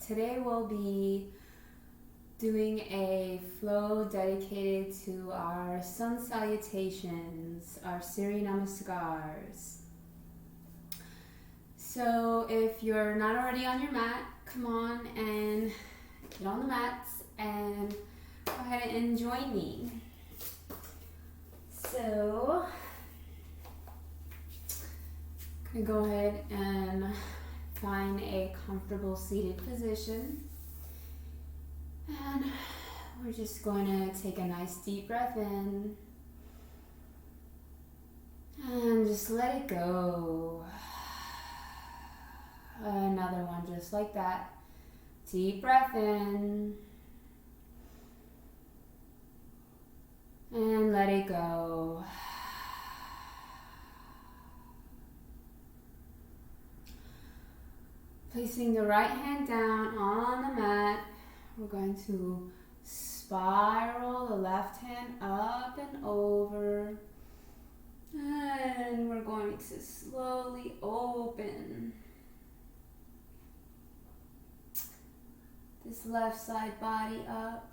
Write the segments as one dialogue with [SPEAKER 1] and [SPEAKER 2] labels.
[SPEAKER 1] Today we'll be doing a flow dedicated to our Sun Salutations, our Sūrya Namaskāras. So if you're not already on your mat, come on and get on the mats and go ahead and join me. So I'm going to go ahead and find a comfortable seated position. And we're just going to take a nice deep breath in and just let it go. Another one just like that. Deep breath in and let it go. Placing the right hand down on the mat, we're going to spiral the left hand up and over, and we're going to slowly open this left side body up,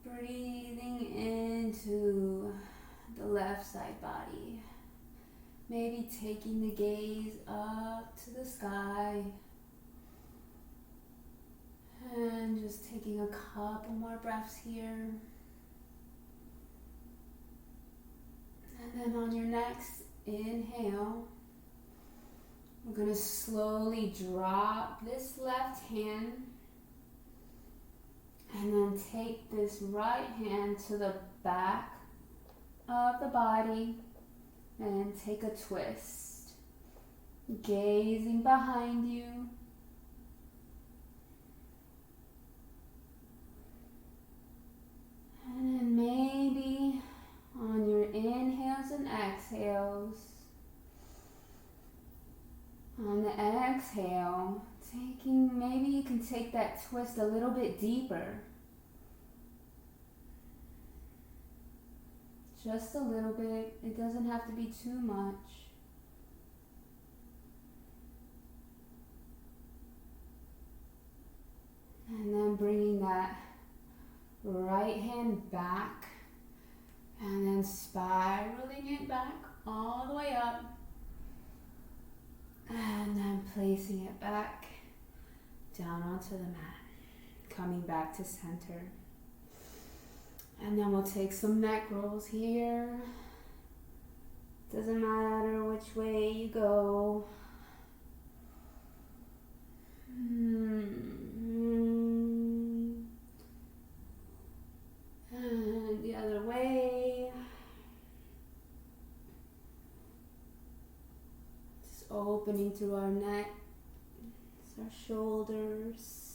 [SPEAKER 1] breathing into the left side body. Maybe taking the gaze up to the sky and just taking a couple more breaths here. And then on your next inhale, we're going to slowly drop this left hand and then take this right hand to the back of the body and take a twist, gazing behind you. And then maybe on your inhales and exhales, on the exhale, maybe you can take that twist a little bit deeper. Just a little bit. It doesn't have to be too much. And then bringing that right hand back and then spiraling it back all the way up. And then placing it back down onto the mat. Coming back to center. And then we'll take some neck rolls here. Doesn't matter which way you go. And the other way. Just opening through our neck, our shoulders.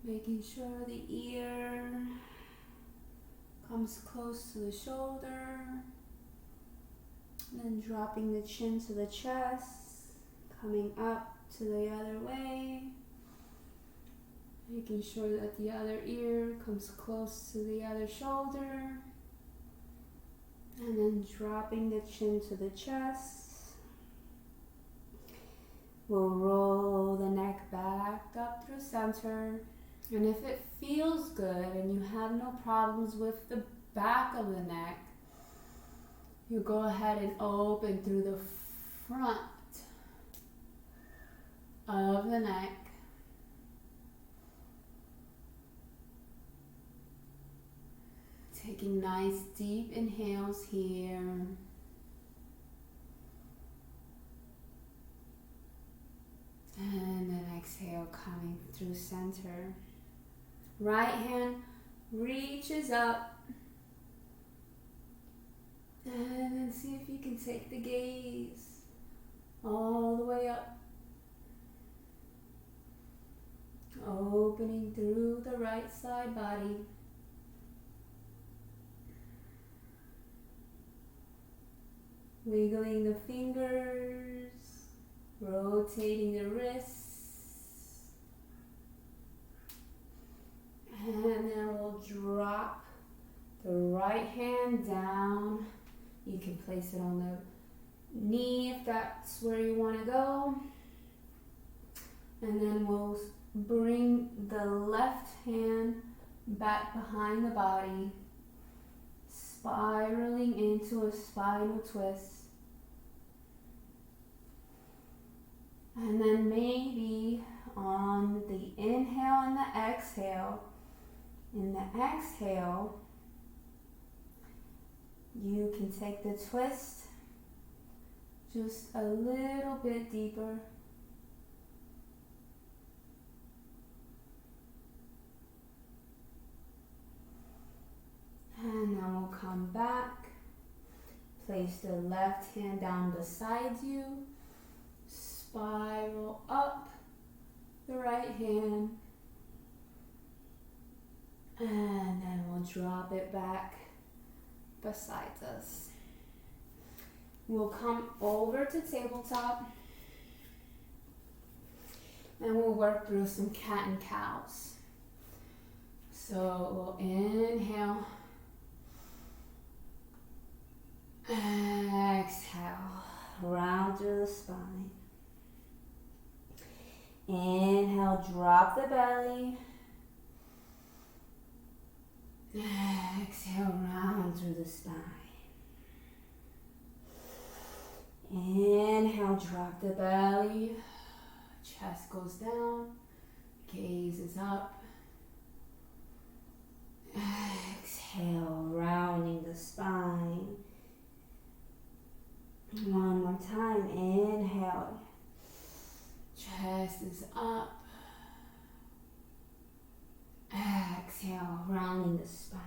[SPEAKER 1] Making sure the ear comes close to the shoulder, and then dropping the chin to the chest, coming up to the other way, making sure that the other ear comes close to the other shoulder, and then dropping the chin to the chest. We'll roll the neck back up through center. And if it feels good and you have no problems with the back of the neck, you go ahead and open through the front of the neck. Taking nice deep inhales here. And then exhale, coming through center. Right hand reaches up. And then see if you can take the gaze all the way up. Opening through the right side body. Wiggling the fingers, rotating the wrists. And then we'll drop the right hand down. You can place it on the knee if that's where you want to go. And then we'll bring the left hand back behind the body, spiraling into a spinal twist. And then maybe on the inhale and the exhale, in the exhale, you can take the twist just a little bit deeper. And then we'll come back, place the left hand down beside you, spiral up the right hand, and then we'll drop it back beside us. We'll come over to tabletop, and we'll work through some cat and cows. So we'll inhale, exhale, round through the spine. Inhale, drop the belly. Exhale, round through the spine. Inhale, drop the belly. Chest goes down. Gaze is up. Exhale, rounding the spine. One more time. Inhale. Chest is up. Exhale, rounding the spine.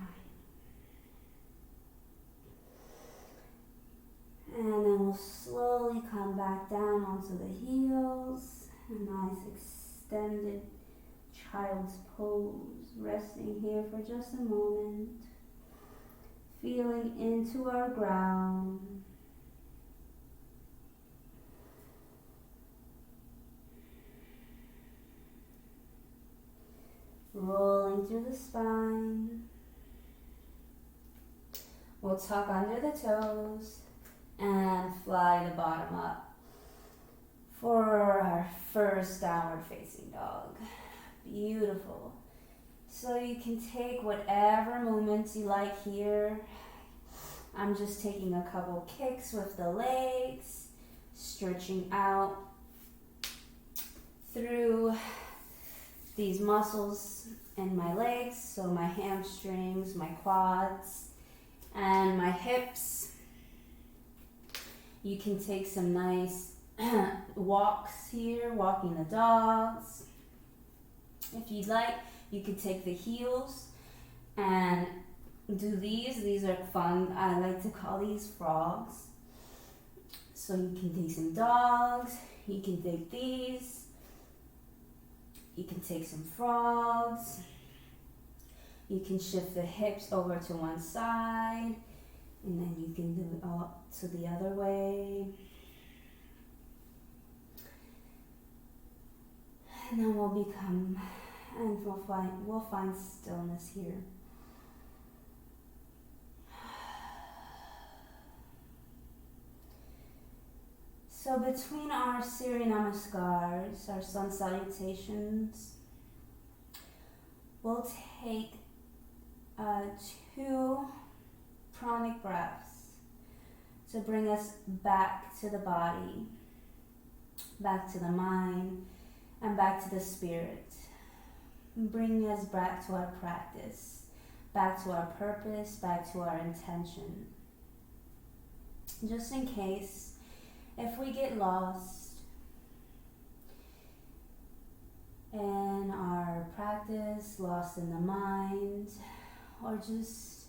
[SPEAKER 1] And then we'll slowly come back down onto the heels. A nice extended child's pose. Resting here for just a moment. Feeling into our ground. Rolling through the spine. We'll tuck under the toes and fly the bottom up for our first downward facing dog. Beautiful. So you can take whatever movements you like here. I'm just taking a couple kicks with the legs, stretching out through these muscles in my legs, so my hamstrings, my quads, and my hips. You can take some nice walks here, walking the dogs. If you'd like, you could take the heels and do these. These are fun. I like to call these frogs. So you can take some dogs, you can take these. You can take some frogs. You can shift the hips over to one side, and then you can do it all to the other way. And then we'll find stillness here. So between our Sūrya Namaskāras, our Sun Salutations, we'll take 2 pranic breaths to bring us back to the body, back to the mind, and back to the spirit. Bringing us back to our practice, back to our purpose, back to our intention. Just in case, if we get lost in our practice, lost in the mind, or just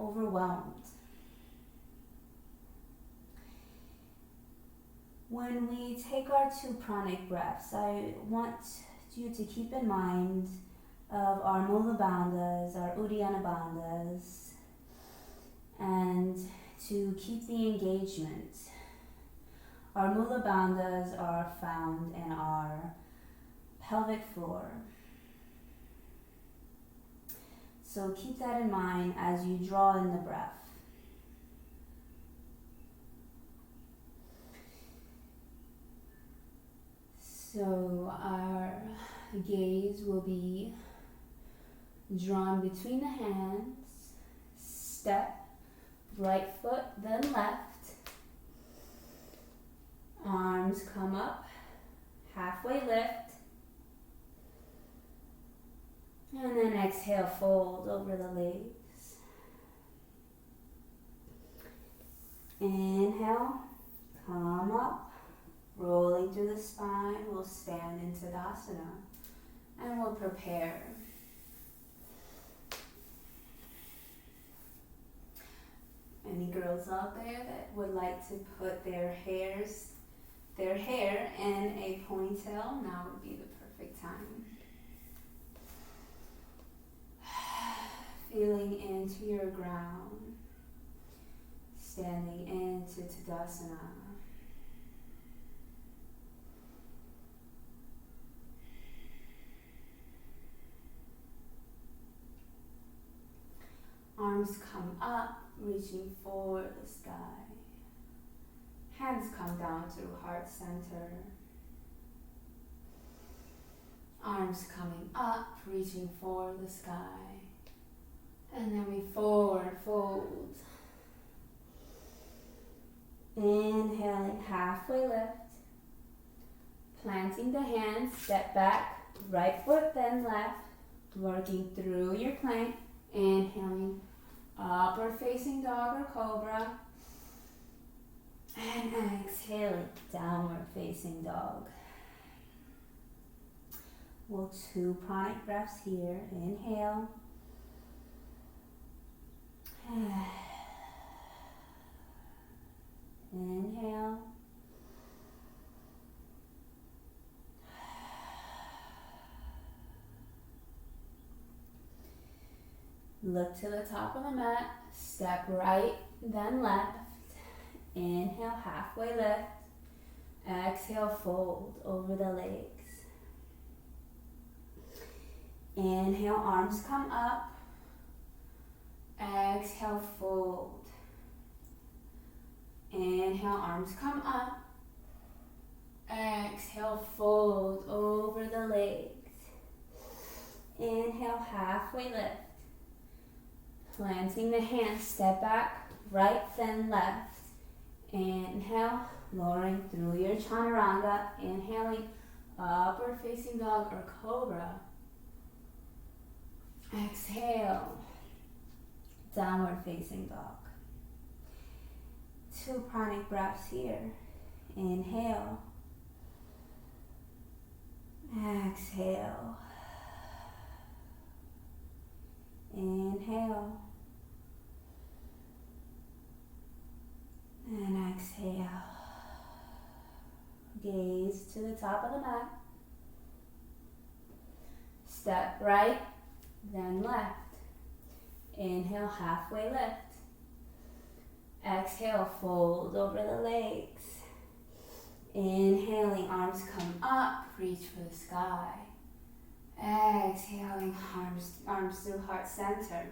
[SPEAKER 1] overwhelmed, when we take our 2 pranic breaths, I want you to keep in mind of our Mula Bandhas, our Uddiyana Bandhas, and to keep the engagement. Our Mula Bandhas are found in our pelvic floor. So keep that in mind as you draw in the breath. So our gaze will be drawn between the hands. Step, right foot, then left. Arms come up, halfway lift. And then exhale, fold over the legs. Inhale, come up, rolling through the spine. We'll stand in Tadasana and we'll prepare. Any girls out there that would like to put their hair in a ponytail, now would be the perfect time. Feeling into your ground, standing into Tadasana. Arms come up, reaching for the sky. Hands come down through heart center. Arms coming up, reaching for the sky. And then we forward fold. Inhaling, halfway lift. Planting the hands, step back, right foot then left. Working through your plank. Inhaling, upward facing dog or cobra. And exhaling, downward facing dog. We'll 2 pranic breaths here. Inhale. Inhale. Look to the top of the mat. Step right, then left. Inhale, halfway lift. Exhale, fold over the legs. Inhale, arms come up. Exhale, fold. Inhale, arms come up. Exhale, fold over the legs. Inhale, halfway lift. Planting the hands, step back, right then left. Inhale, lowering through your chaturanga. Inhaling, upward facing dog or cobra. Exhale, downward facing dog. 2 pranic breaths here. Inhale. Exhale. Inhale. And exhale. Gaze to the top of the mat. Step right, then left. Inhale, halfway lift. Exhale, fold over the legs. Inhaling, arms come up, reach for the sky. Exhaling, arms through heart center.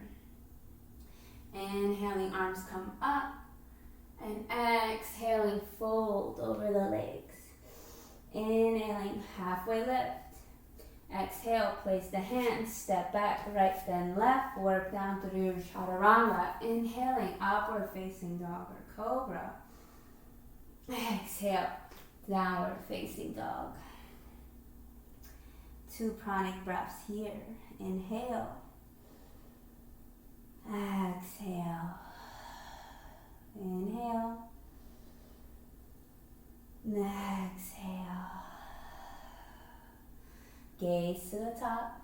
[SPEAKER 1] Inhaling, arms come up. And exhaling, fold over the legs. Inhaling, halfway lift. Exhale, place the hands, step back, right then left, work down through your chaturanga. Inhaling, upward facing dog or cobra. Exhale, downward facing dog. 2 pranic breaths here. Inhale. Exhale. Inhale. Exhale. Gaze to the top.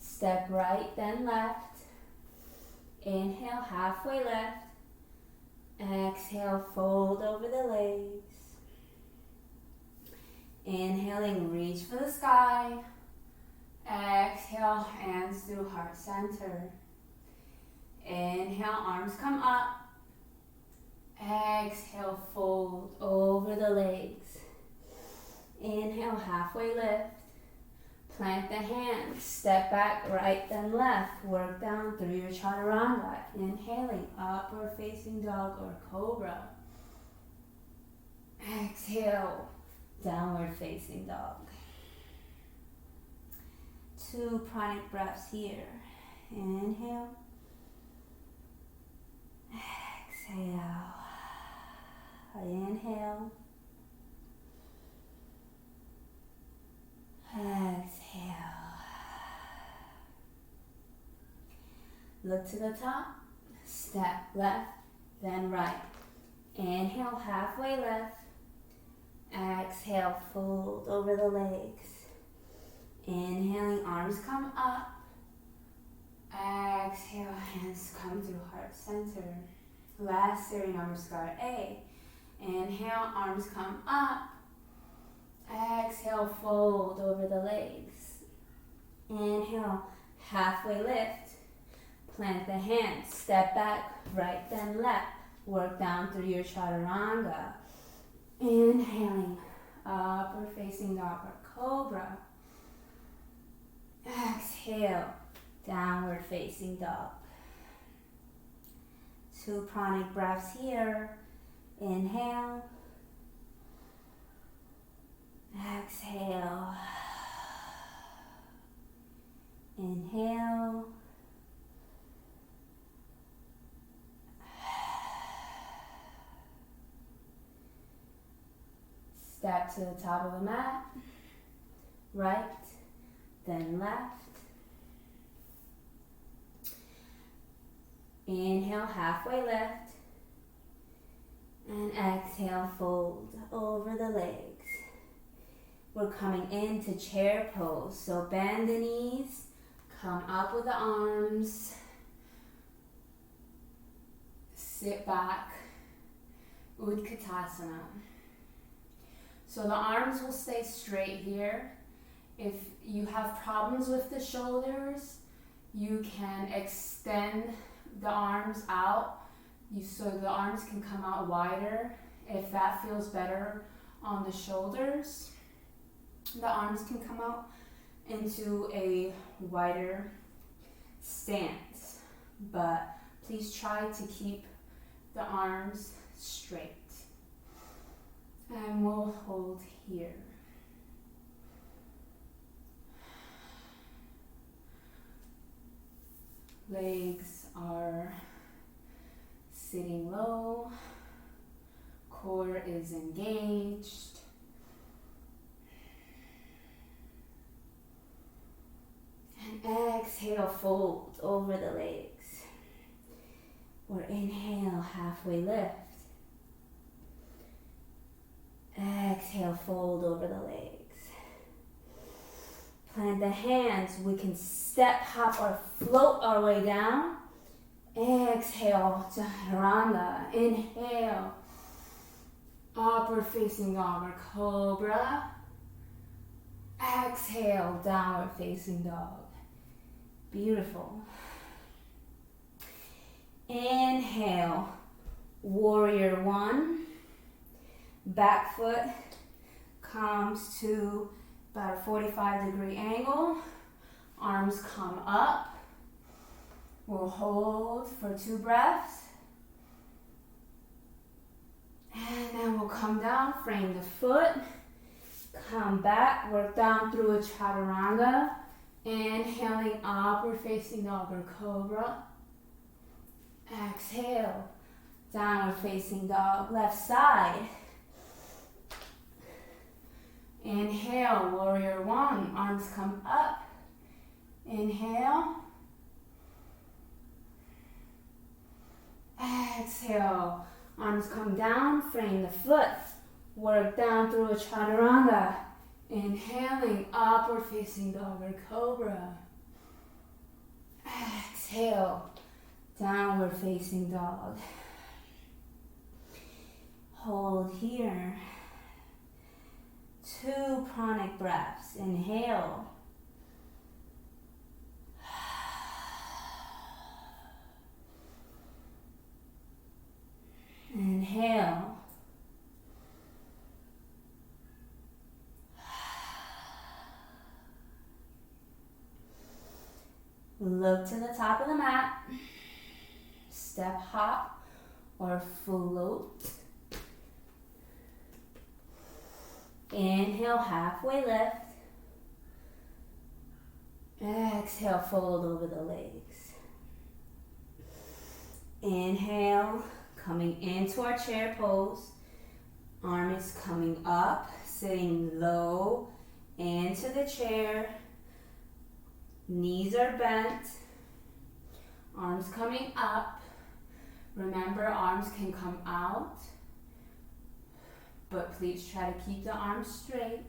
[SPEAKER 1] Step right, then left. Inhale, halfway left. Exhale, fold over the legs. Inhaling, reach for the sky. Exhale, hands through heart center. Inhale, arms come up. Exhale, fold over the legs. Inhale, halfway lift. Plant the hands, step back, right then left. Work down through your chaturanga. Inhaling, upward facing dog or cobra. Exhale, downward facing dog. 2 pranic breaths here. Inhale. Exhale. Inhale. Exhale. Look to the top. Step left, then right. Inhale, halfway left. Exhale, fold over the legs. Inhaling, arms come up. Exhale, hands come through heart center. Last Sūrya Namaskāra A. Inhale, arms come up. Exhale, fold over the legs. Inhale, halfway lift. Plant the hands, step back, right then left. Work down through your chaturanga. Inhaling, upward facing dog or cobra. Exhale, downward facing dog. 2 pranic breaths here. Inhale. Exhale. Inhale. Step to the top of the mat. Right, then left. Inhale, halfway lift. And exhale, fold over the legs. We're coming into chair pose. So bend the knees, come up with the arms. Sit back, Utkatasana. So the arms will stay straight here. If you have problems with the shoulders, you can extend the arms out so the arms can come out wider. If that feels better on the shoulders, the arms can come out into a wider stance. But please try to keep the arms straight. And we'll hold here. Legs are sitting low. Core is engaged. And exhale, fold over the legs. Or inhale, halfway lift. Exhale, fold over the legs. Plant the hands. We can step, hop, or float our way down. Exhale, chaturanga. Inhale, upward facing dog or cobra. Exhale, downward facing dog. Beautiful. Inhale, warrior 1. Back foot comes to about a 45-degree angle. Arms come up. We'll hold for 2 breaths. And then we'll come down, frame the foot. Come back, work down through a chaturanga. Inhaling, upward facing dog or cobra. Exhale, downward facing dog, left side. Inhale, warrior 1, arms come up. Inhale. Exhale, arms come down, frame the foot. Work down through a chaturanga. Inhaling, upward facing dog or cobra. Exhale, downward facing dog. Hold here. 2 pranic breaths. Inhale. Inhale. Look to the top of the mat. Step, hop, or float.
[SPEAKER 2] Inhale, halfway lift. Exhale, fold over the legs. Inhale, coming into our chair pose. Arm is coming up, sitting low into the chair. Knees are bent. Arms coming up. Remember, arms can come out, but please try to keep the arms straight.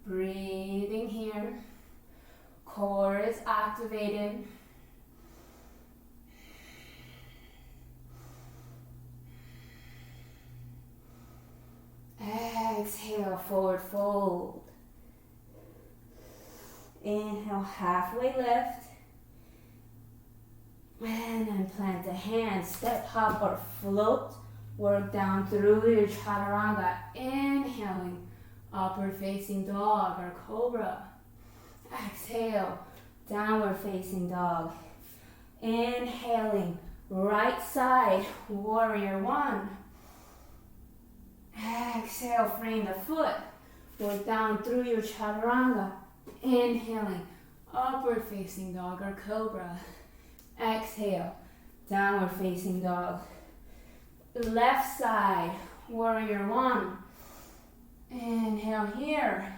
[SPEAKER 2] Breathing here. Core is activated. Exhale, forward fold. Inhale, halfway lift. And then plant the hands, step, hop, or float. Work down through your chaturanga. Inhaling, upward facing dog or cobra. Exhale, downward facing dog. Inhaling, right side, warrior one. Exhale, frame the foot. Work down through your chaturanga. Inhaling, upward facing dog or cobra. Exhale, downward facing dog. Left side, warrior one. Inhale here.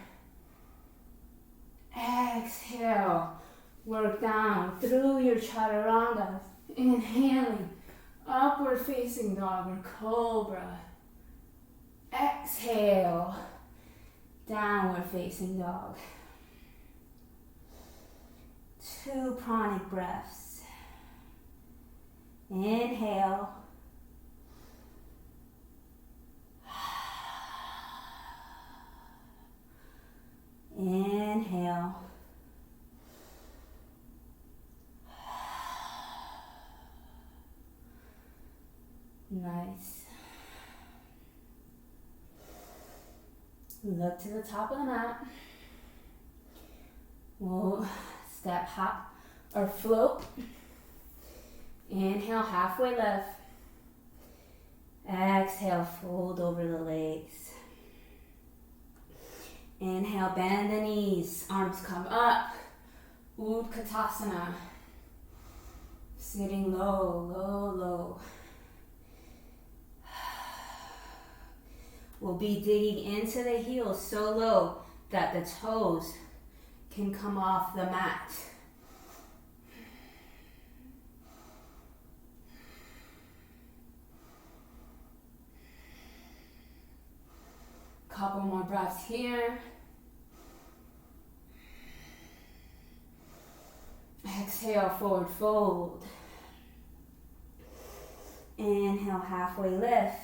[SPEAKER 2] Exhale, work down through your chaturanga. Inhaling, upward facing dog or cobra. Exhale, downward facing dog. 2 pranic breaths. Inhale. Inhale. Nice. Look to the top of the mat. We'll step, hop, or float. Inhale, halfway lift. Exhale, fold over the legs. Inhale, bend the knees, arms come up. Tadasana. Sitting low, low, low. We'll be digging into the heels so low that the toes can come off the mat. Couple more breaths here. Exhale, forward fold. Inhale, halfway lift.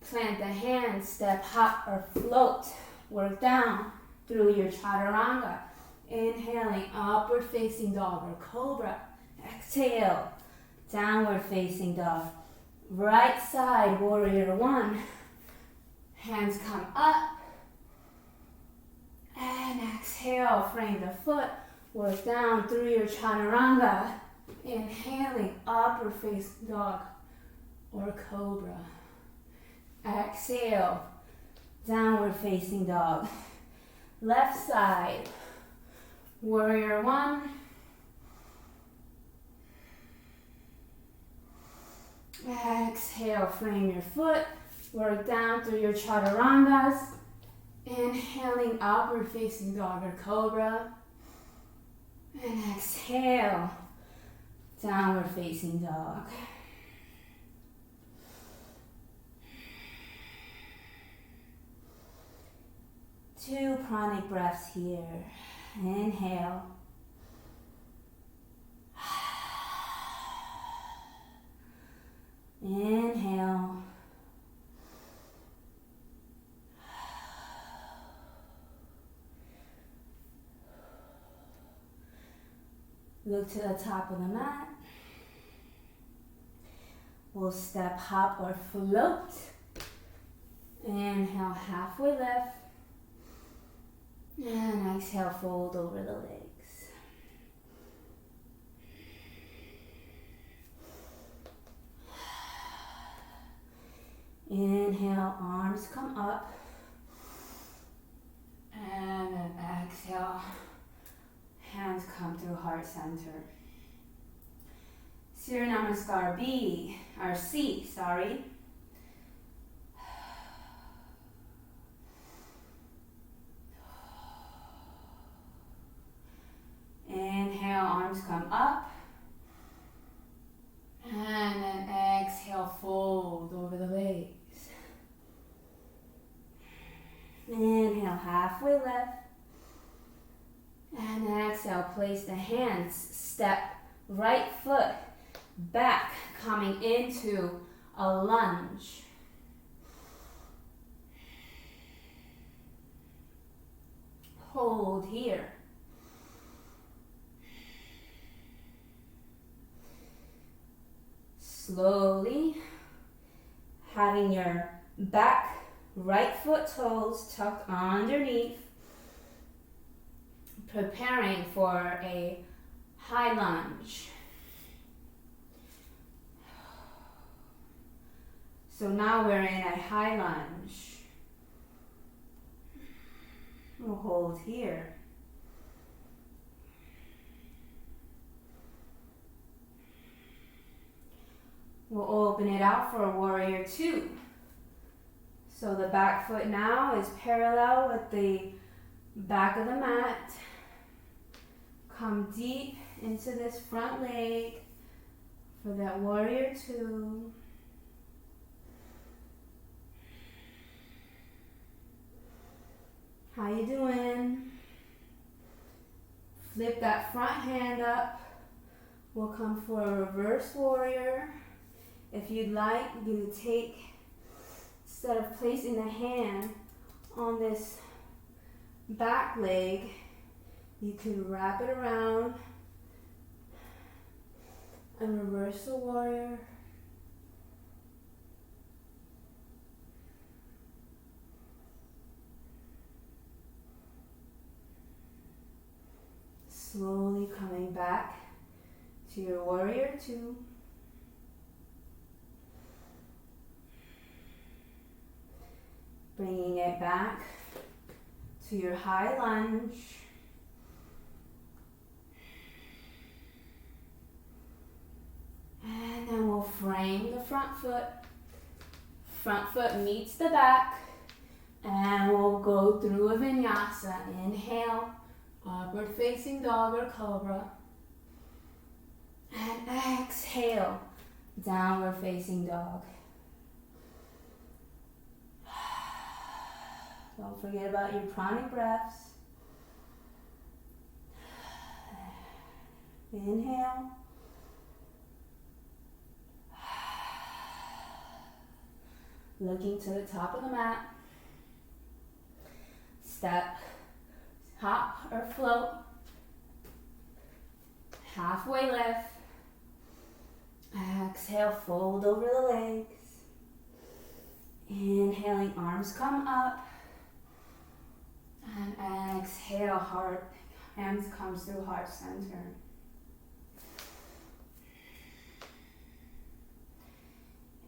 [SPEAKER 2] Plant the hands, step, hop, or float. Work down through your chaturanga. Inhaling, upward facing dog or cobra. Exhale, downward facing dog. Right side, warrior one. Hands come up. And exhale, frame the foot. Work down through your chaturanga. Inhaling, upward facing dog or cobra. Exhale, downward facing dog. Left side, warrior one. Exhale, frame your foot. Work down through your chaturangas. Inhaling, upward facing dog or cobra. And exhale, downward facing dog. Two pranic breaths here. Inhale. Inhale. Look to the top of the mat. We'll step, hop, or float. Inhale, halfway lift. And exhale, fold over the legs. Inhale, arms come up. And then exhale, hands come through heart center. Sūrya Namaskāra B, or C, sorry. Inhale, arms come up. And then exhale, fold over the legs. Inhale, halfway lift. And exhale, place the hands, step right foot back, coming into a lunge. Hold here. Slowly, having your back right foot toes tucked underneath, preparing for a high lunge. So now we're in a high lunge. We'll hold here. We'll open it out for a warrior two. So the back foot now is parallel with the back of the mat. Come deep into this front leg for that warrior two. How you doing? Flip that front hand up. We'll come for a reverse warrior. If you'd like, you take, instead of placing the hand on this back leg, you can wrap it around and reverse the warrior. Slowly coming back to your warrior two. Bringing it back to your high lunge. And then we'll frame the front foot. Front foot meets the back. And we'll go through a vinyasa. Inhale, upward facing dog or cobra. And exhale, downward facing dog. Don't forget about your pranic breaths. Inhale. Looking to the top of the mat. Step, hop or float. Halfway lift. Exhale, fold over the legs. Inhaling, arms come up. And exhale, heart, hands comes through heart center.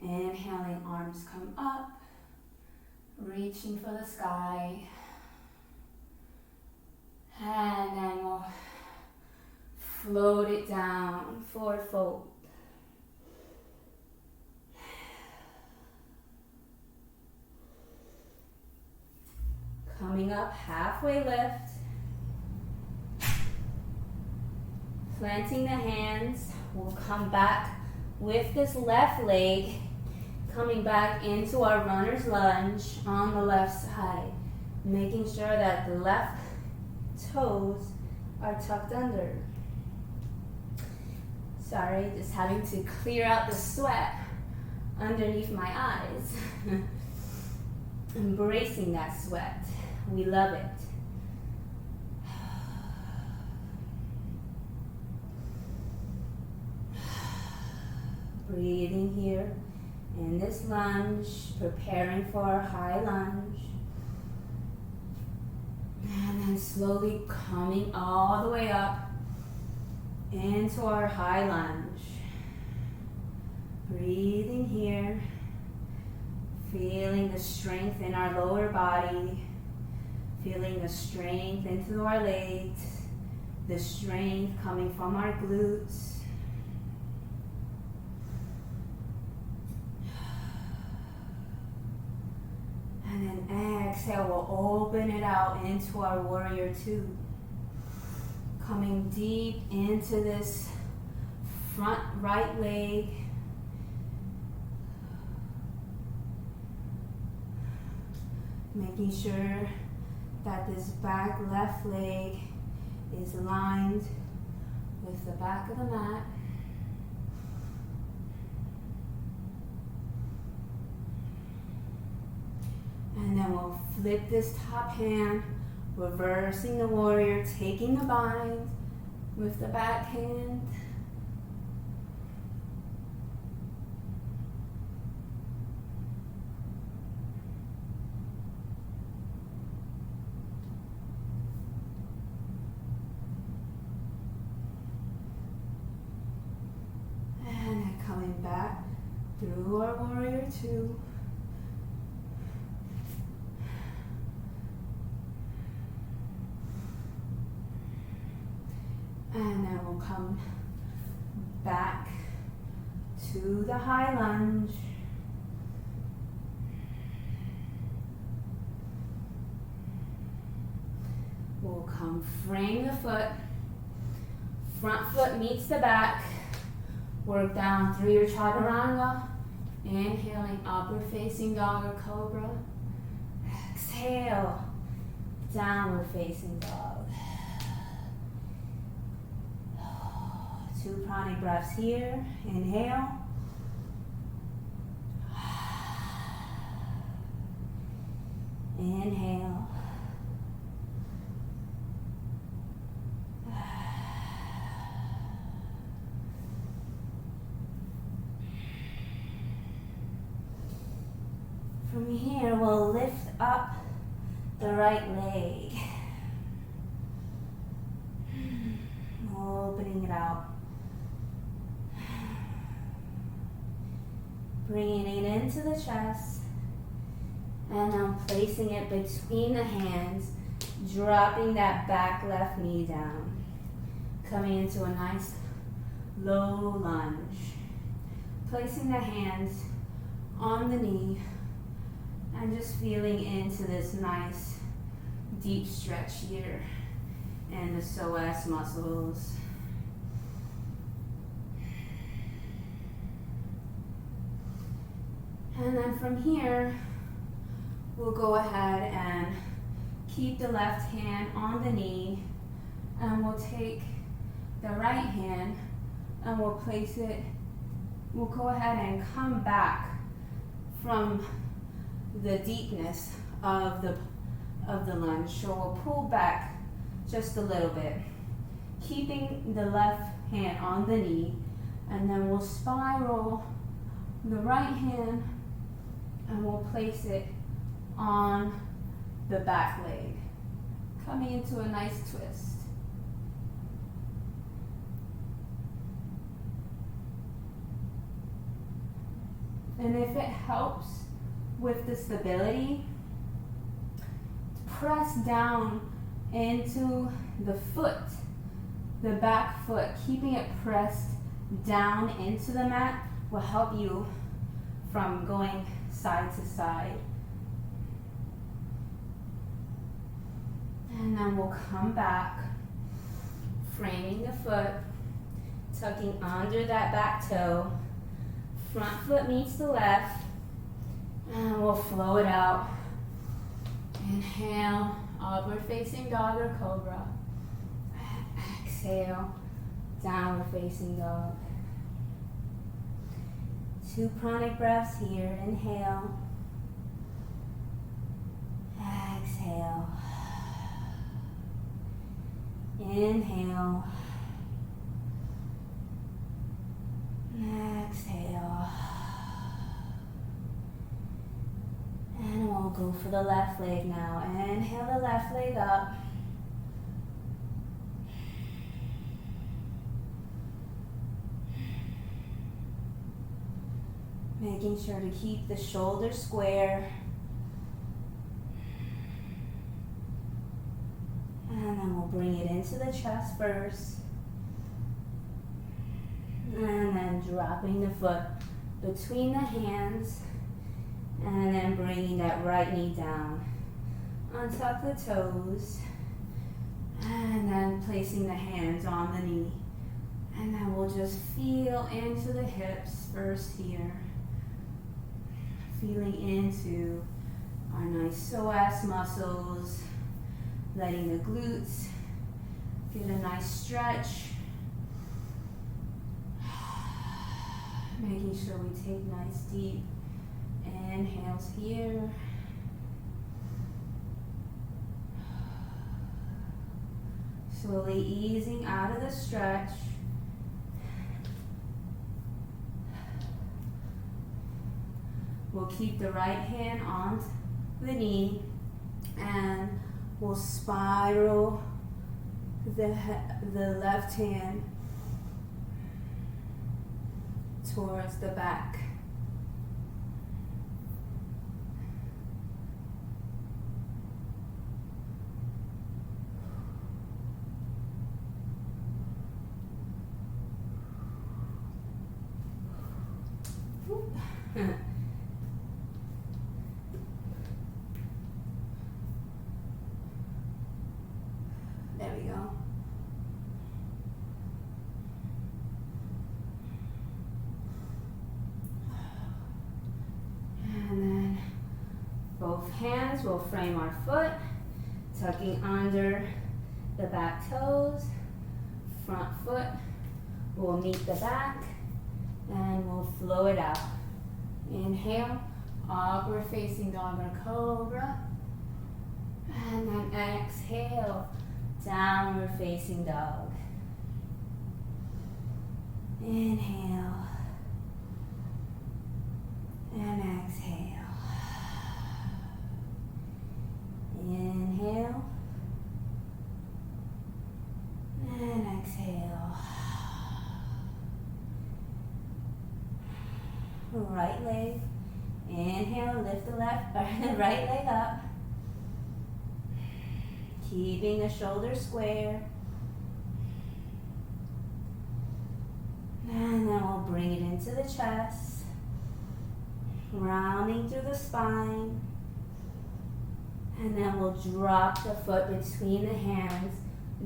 [SPEAKER 2] Inhaling, arms come up, reaching for the sky. And then we'll float it down, forward fold. Coming up, halfway lift. Planting the hands, we'll come back with this left leg, coming back into our runner's lunge on the left side, making sure that the left toes are tucked under. Sorry, just having to clear out the sweat underneath my eyes. Embracing that sweat. We love it. Breathing here in this lunge, preparing for our high lunge. And then slowly coming all the way up into our high lunge. Breathing here. Feeling the strength in our lower body. Feeling the strength into our legs. The strength coming from our glutes. And then exhale, we'll open it out into our warrior two. Coming deep into this front right leg. Making sure that this back left leg is aligned with the back of the mat. And then we'll flip this top hand, reversing the warrior, taking the bind with the back hand. And then coming back through our warrior two. And then we'll come back to the high lunge. We'll come frame the foot. Front foot meets the back. Work down through your chaturanga. Inhaling, upward facing dog or cobra. Exhale, downward facing dog. 2 pranic breaths here. Inhale. Inhale. From here, we'll lift up the right leg. Opening it out. Bringing it into the chest. And I'm placing it between the hands, dropping that back left knee down. Coming into a nice low lunge. Placing the hands on the knee and just feeling into this nice deep stretch here and the psoas muscles. And then from here, we'll go ahead and keep the left hand on the knee, and we'll take the right hand and we'll place it, we'll go ahead and come back from the deepness of the lunge. So we'll pull back just a little bit, keeping the left hand on the knee, and then we'll spiral the right hand and we'll place it on the back leg, coming into a nice twist. And if it helps with the stability, press down into the foot, the back foot, keeping it pressed down into the mat will help you from going side to side. And then we'll come back, framing the foot, tucking under that back toe. Front foot meets the left, and we'll flow it out. Inhale, upward facing dog or cobra. Exhale, downward facing dog. 2 pranic breaths here. Inhale. Exhale. Inhale. Exhale. And we'll go for the left leg now. Inhale the left leg up. Making sure to keep the shoulders square. And then we'll bring it into the chest first. And then dropping the foot between the hands. And then bringing that right knee down. Untuck the toes. And then placing the hands on the knee. And then we'll just feel into the hips first here. Feeling into our nice psoas muscles. Letting the glutes get a nice stretch. Making sure we take nice deep inhales here. Slowly easing out of the stretch. We'll keep the right hand on the knee and we'll spiral the left hand towards the back. There we go. And then both hands will frame our foot, tucking under the back toes. Front foot will meet the back, and we'll flow it out. Inhale, upward facing dog or cobra. And then exhale, downward facing dog. Inhale. And exhale. Inhale. And exhale. Right leg. Inhale, lift the left or the right leg up. Keeping the shoulders square. And then we'll bring it into the chest. Rounding through the spine. And then we'll drop the foot between the hands,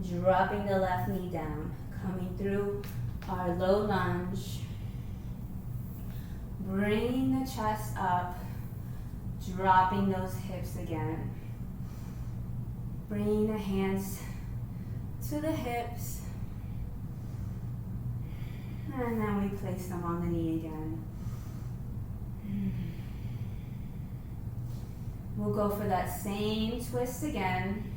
[SPEAKER 2] dropping the left knee down, coming through our low lunge. Bringing the chest up, dropping those hips again. Bringing the hands to the hips. And then we place them on the knee again. We'll go for that same twist again.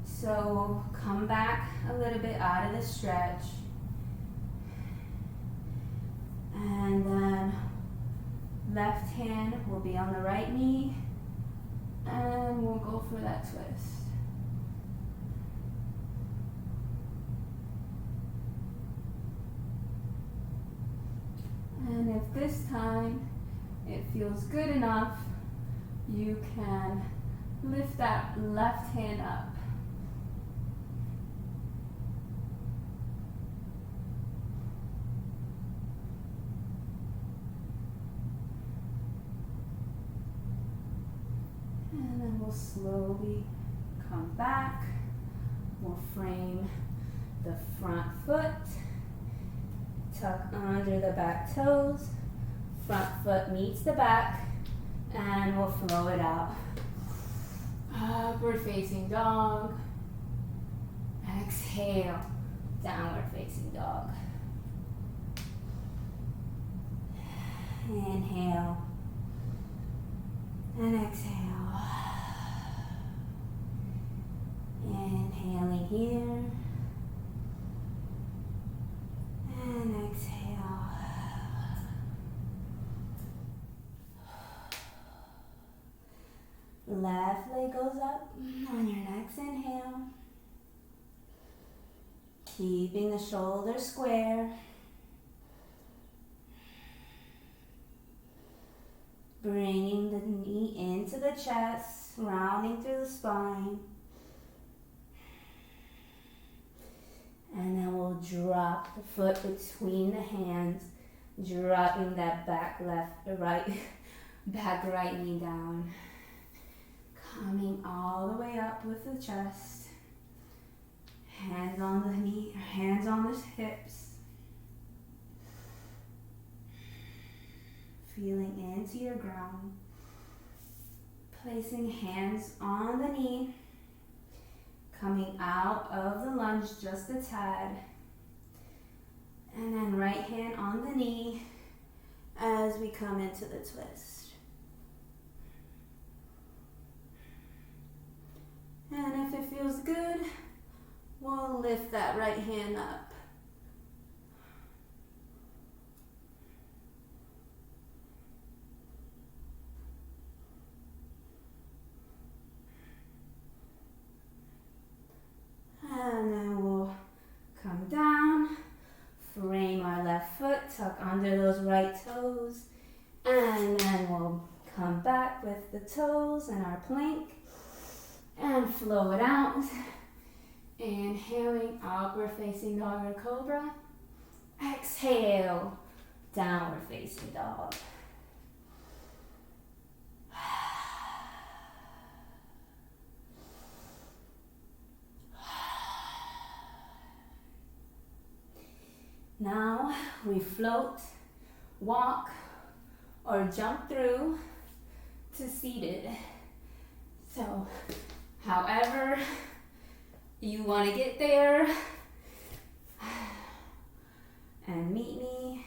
[SPEAKER 2] So come back a little bit out of the stretch. And then left hand will be on the right knee. And we'll go for that twist. And if this time it feels good enough, you can lift that left hand up. And then we'll slowly come back. We'll frame the front foot. Tuck under the back toes. Front foot meets the back. And we'll flow it out. Upward facing dog. Exhale. Downward facing dog. Inhale. And exhale. Inhaling here. And exhale. Left leg goes up on your next inhale. Keeping the shoulders square. Bringing the knee into the chest, rounding through the spine. And then we'll drop the foot between the hands, dropping that back right knee down. Coming all the way up with the chest. Hands on the knee, hands on the hips. Feeling into your ground. Placing hands on the knee. Coming out of the lunge just a tad. And then right hand on the knee as we come into the twist. And if it feels good, we'll lift that right hand up. And then we'll come down, frame our left foot, tuck under those right toes, and then we'll come back with the toes and our plank, and flow it out. Inhaling, upward facing dog or cobra. Exhale, downward facing dog. Now we float, walk, or jump through to seated. So, however you want to get there, and meet me.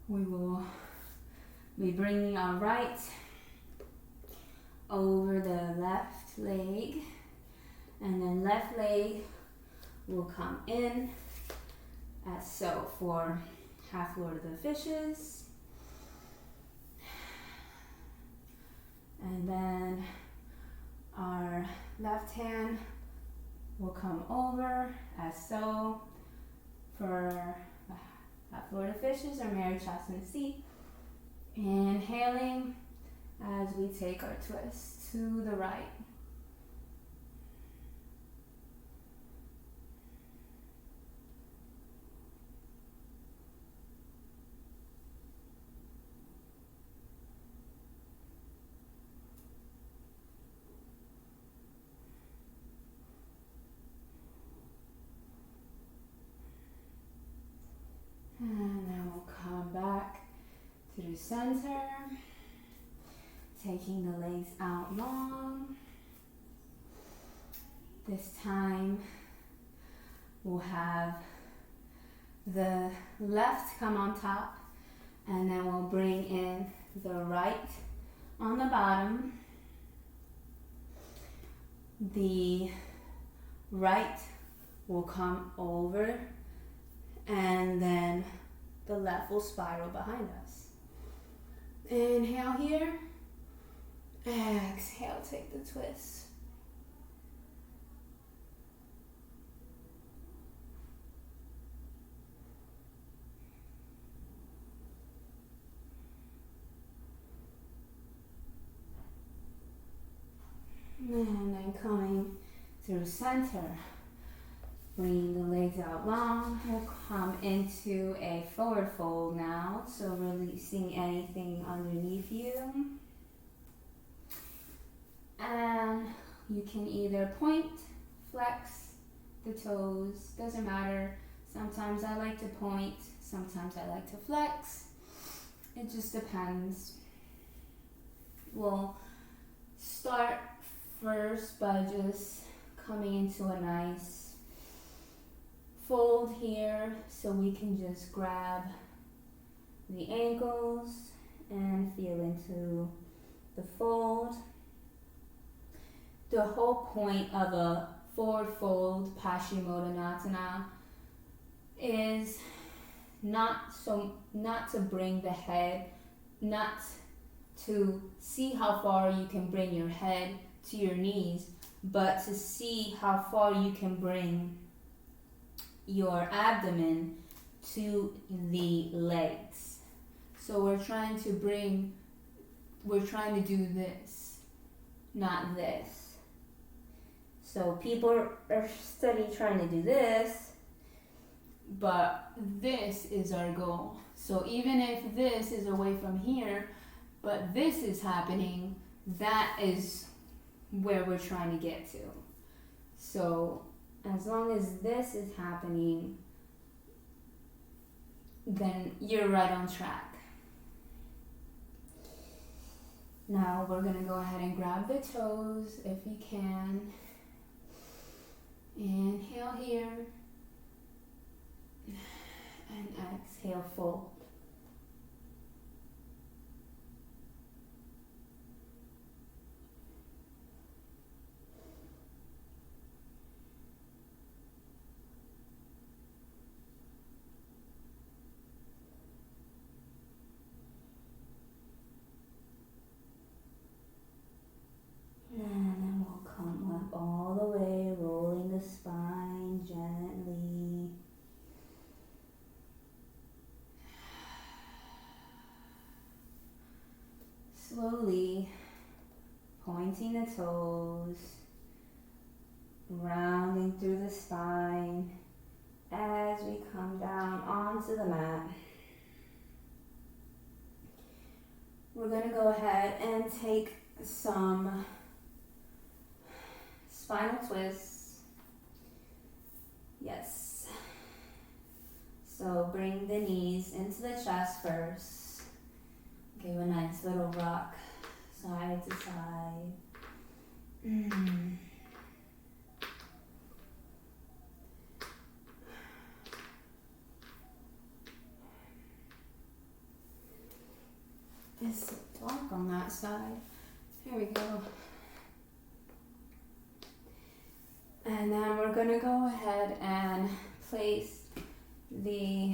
[SPEAKER 2] We will be bringing our right over the left leg, and then left leg will come in as so for half Lord of the Fishes. And then our left hand will come over as so for half Lord of Fishes or Marichyasana C. Inhaling as we take our twist to the right. And then we'll come back through center, taking the legs out long. This time we'll have the left come on top, and then we'll bring in the right on the bottom. The right will come over, and then the left will spiral behind us. Inhale here. Exhale, take the twist. And then coming through center. Bringing the legs out long, we'll come into a forward fold now, so releasing anything underneath you. And you can either point, flex the toes, doesn't matter. Sometimes I like to point, sometimes I like to flex. It just depends. We'll start first by just coming into a nice fold here, so we can just grab the ankles and feel into the fold. The whole point of a forward fold, Paschimottanasana, is not to bring the head, not to see how far you can bring your head to your knees, but to see how far you can bring your abdomen to the legs.
[SPEAKER 1] So we're trying to do this,
[SPEAKER 2] not this. So people are studying trying to do this,
[SPEAKER 1] but this is our goal. So even if this is away from here, but this is happening, that is where we're trying to get to.
[SPEAKER 2] So as long as this is happening,
[SPEAKER 1] then you're right on track. Now we're going to go ahead and grab the toes if you can. Inhale here. And exhale, fold.
[SPEAKER 2] And then we'll come up all the way, rolling the spine gently. Slowly pointing the toes, rounding through the spine as we come down onto the mat. We're going to go ahead and take some spinal twists. Yes. So bring the knees into the chest first. Give a nice little rock side to side.
[SPEAKER 1] It's so dark on that side. Here we go. And then we're going to go ahead and place the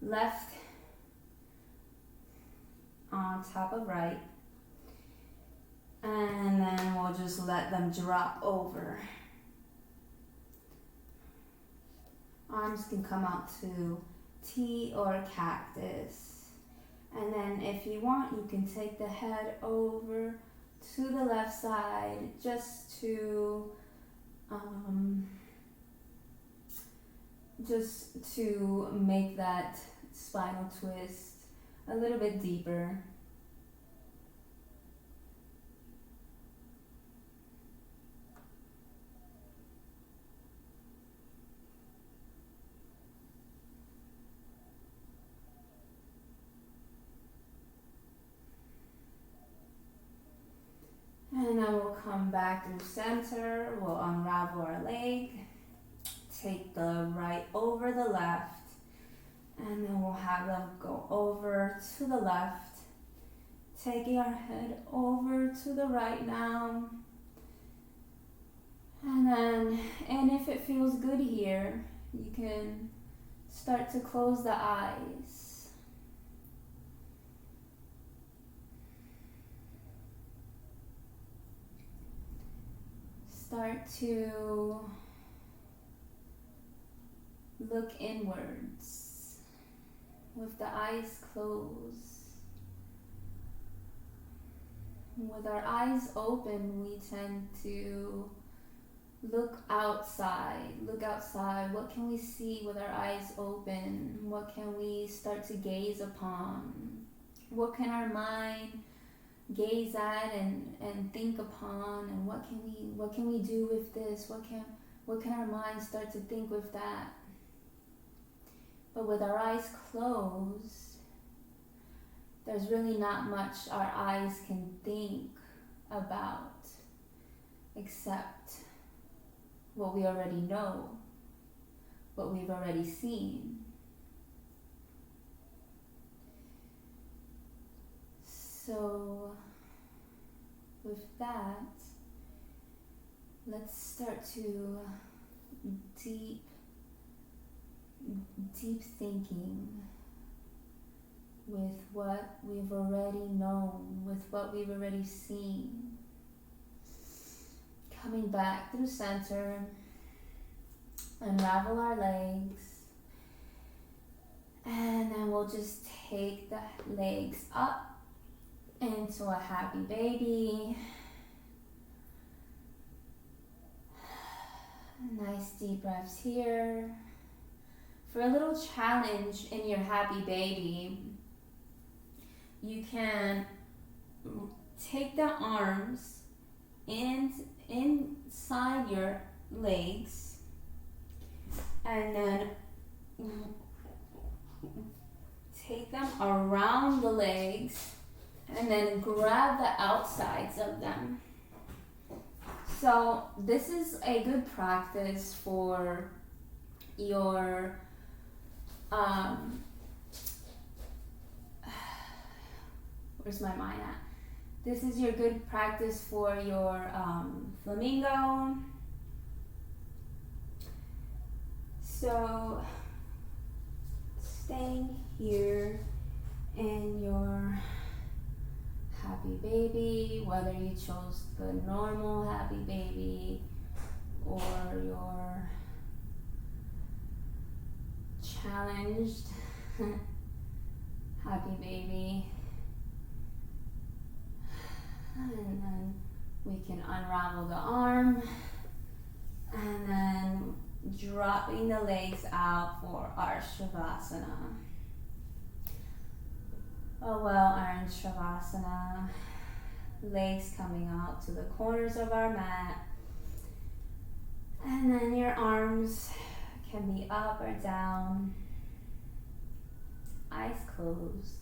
[SPEAKER 1] left on top of right. And then we'll just let them drop over. Arms can come out to T or cactus. And then if you want, you can take the head over to the left side just to make that spinal twist a little bit deeper. And then we'll come back through center, we'll unravel our leg, take the right over the left, and then we'll have them go over to the left, taking our head over to the right now. And if it feels good here, you can start to close the eyes. Start to look inwards with the eyes closed. With our eyes open, we tend to look outside. Look outside. What can we see with our eyes open? What can we start to gaze upon? What can our mind gaze at and think upon, and what can we do with this? What can our mind start to think with that? But with our eyes closed, there's really not much our eyes can think about except what we already know, what we've already seen. So with that, let's start to deep thinking with what we've already known, with what we've already seen. Coming back through center, unravel our legs,
[SPEAKER 2] And then we'll just take the legs up into a happy baby. Nice deep breaths here. For a little challenge in your happy baby, you can take the arms inside your legs and then take them around the legs and then grab the outsides of them. So this is a good practice for your where's my mind at? This is your good practice for your flamingo. So staying here in your happy baby, whether you chose the normal happy baby or your challenged happy baby. And then we can unravel the arm and then dropping the legs out for our Savasana. A well-earned Savasana. Legs coming out to the corners of our mat. And then your arms can be up or down. Eyes closed.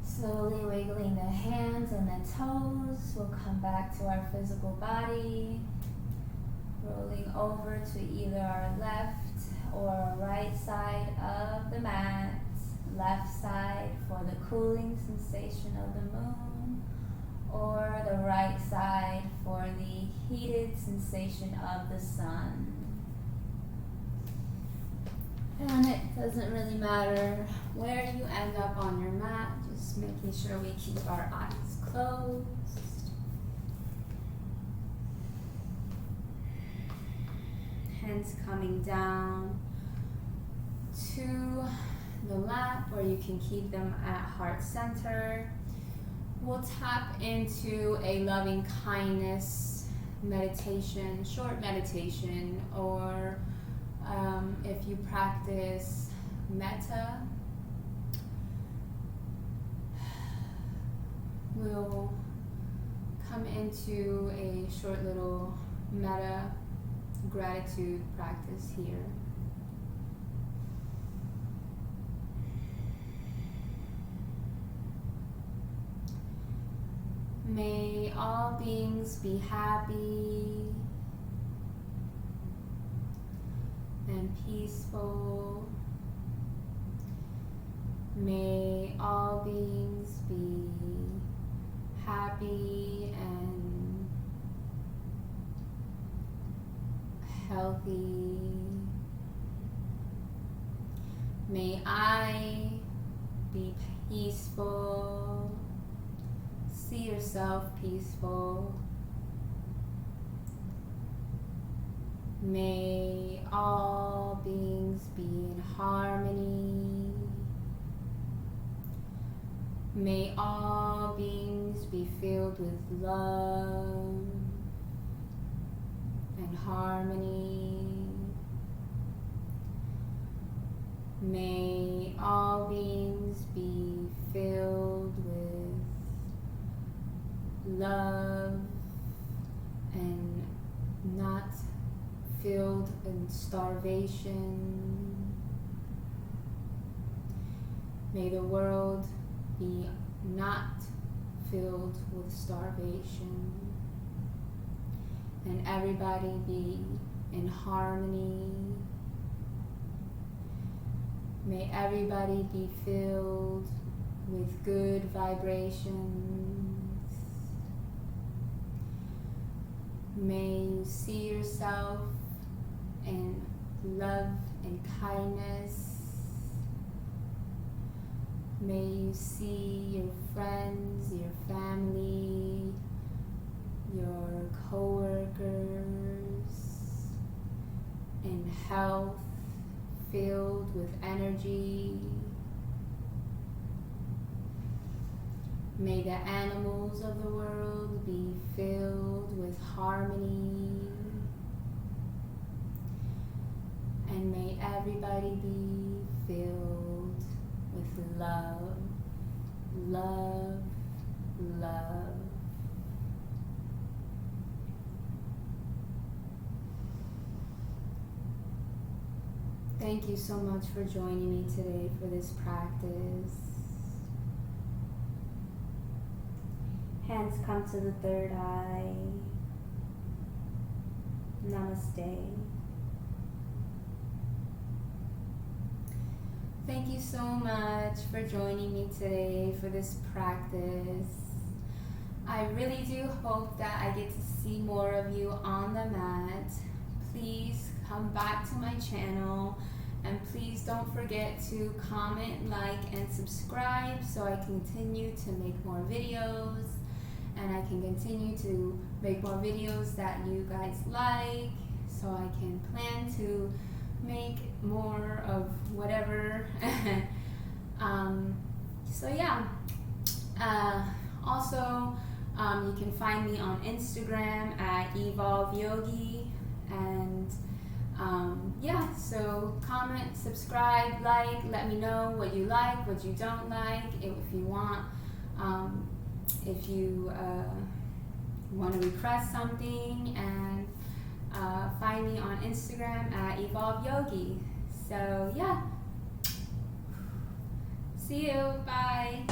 [SPEAKER 2] Slowly wiggling the hands and the toes. We'll come back to our physical body. Rolling over to either our left or right side of the mat. Left side for the cooling sensation of the moon, or the right side for the heated sensation of the sun. And it doesn't really matter where you end up on your mat, just making sure we keep our eyes closed. Hands coming down to the lap, or you can keep them at heart center. We'll tap into a loving kindness meditation, short meditation, or if you practice metta, we'll come into a short little metta gratitude practice here. May all beings be happy and peaceful. May all beings be happy and healthy. May I be peaceful. See yourself peaceful. May all
[SPEAKER 1] beings be in harmony. May all beings be filled with love and harmony. May all beings be filled with love and not filled in starvation. May the world be not filled with starvation, and everybody be in harmony. May everybody be filled with good vibrations. May you see yourself in love and kindness. May you see your friends, your family, your co-workers in health, filled with energy. May the animals of the world be filled with harmony. And may everybody be filled with love, love, love. Thank you so much for joining me today for this practice.
[SPEAKER 2] Hands come to the third eye. Namaste.
[SPEAKER 1] Thank you so much for joining me today for this practice. I really do hope that I get to see more of you on the mat. Please come back to my channel, and please don't forget to comment, like, and subscribe so I continue to make more videos, and I can continue to make more videos that you guys like, so I can plan to make more of whatever. So yeah, also you can find me on Instagram at Evolve Yogi, and yeah, so comment, subscribe, like, let me know what you like, what you don't like, if you want, if you want to request something, and find me on Instagram at Evolve Yogi. So yeah, see you, bye.